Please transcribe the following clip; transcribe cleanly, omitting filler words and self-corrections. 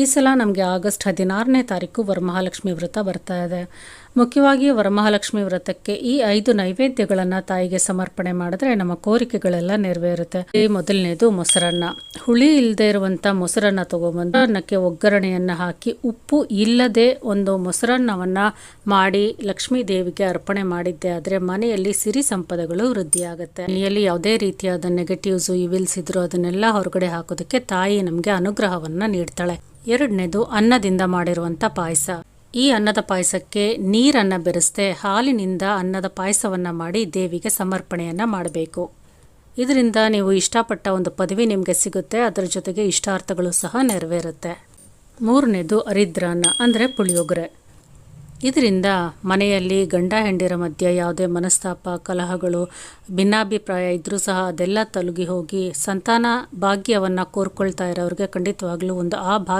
ಈ ಸಲ ನಮಗೆ ಆಗಸ್ಟ್ 16ನೇ ತಾರೀಕು ವರಮಹಾಲಕ್ಷ್ಮಿ ವ್ರತ ಬರ್ತಾ ಇದೆ. ಮುಖ್ಯವಾಗಿ ವರಮಹಾಲಕ್ಷ್ಮಿ ವ್ರತಕ್ಕೆ ಈ 5 ನೈವೇದ್ಯಗಳನ್ನು ತಾಯಿಗೆ ಸಮರ್ಪಣೆ ಮಾಡಿದ್ರೆ ನಮ್ಮ ಕೋರಿಕೆಗಳೆಲ್ಲ ನೆರವೇರುತ್ತೆ. ಈ ಮೊದಲನೇದು ಮೊಸರನ್ನ. ಹುಳಿ ಇಲ್ಲದೆ ಇರುವಂಥ ಮೊಸರನ್ನ ತಗೊಬಂದು ಅನ್ನಕ್ಕೆ ಒಗ್ಗರಣೆಯನ್ನು ಹಾಕಿ ಉಪ್ಪು ಇಲ್ಲದೆ ಒಂದು ಮೊಸರನ್ನವನ್ನು ಮಾಡಿ ಲಕ್ಷ್ಮೀ ದೇವಿಗೆ ಅರ್ಪಣೆ ಮಾಡಿದ್ದೆ ಆದರೆ ಮನೆಯಲ್ಲಿ ಸಿರಿ ಸಂಪದಗಳು ವೃದ್ಧಿಯಾಗುತ್ತೆ. ಮನೆಯಲ್ಲಿ ಯಾವುದೇ ರೀತಿಯಾದ ನೆಗೆಟಿವ್ಸ್ ಇವಿಲ್ಸ್ ಇದ್ರು ಅದನ್ನೆಲ್ಲ ಹೊರಗಡೆ ಹಾಕೋದಕ್ಕೆ ತಾಯಿ ನಮಗೆ ಅನುಗ್ರಹವನ್ನು ನೀಡ್ತಾಳೆ. ಎರಡನೇದು ಅನ್ನದಿಂದ ಮಾಡಿರುವಂಥ ಪಾಯಸ. ಈ ಅನ್ನದ ಪಾಯಸಕ್ಕೆ ನೀರನ್ನು ಬೆರೆಸದೆ ಹಾಲಿನಿಂದ ಅನ್ನದ ಪಾಯಸವನ್ನು ಮಾಡಿ ದೇವಿಗೆ ಸಮರ್ಪಣೆಯನ್ನು ಮಾಡಬೇಕು. ಇದರಿಂದ ನೀವು ಇಷ್ಟಪಟ್ಟ ಒಂದು ಪದವಿ ನಿಮಗೆ ಸಿಗುತ್ತೆ, ಅದರ ಜೊತೆಗೆ ಇಷ್ಟಾರ್ಥಗಳು ಸಹ ನೆರವೇರುತ್ತೆ. ಮೂರನೇದು ಅರಿದ್ರಾನ್ನ ಅಂದರೆ ಪುಳಿಯೋಗರೆ. ಇದರಿಂದ ಮನೆಯಲ್ಲಿ ಗಂಡ ಹೆಂಡಿರ ಮಧ್ಯೆ ಯಾವುದೇ ಮನಸ್ತಾಪ, ಕಲಹಗಳು, ಭಿನ್ನಾಭಿಪ್ರಾಯ ಇದ್ದರೂ ಸಹ ಅದೆಲ್ಲ ತೊಲಗಿ ಹೋಗಿ ಸಂತಾನ ಭಾಗ್ಯವನ್ನು ಕೋರ್ಕೊಳ್ತಾ ಇರೋರಿಗೆ ಖಂಡಿತವಾಗ್ಲೂ ಒಂದು ಆ ಭಾಗ್ಯ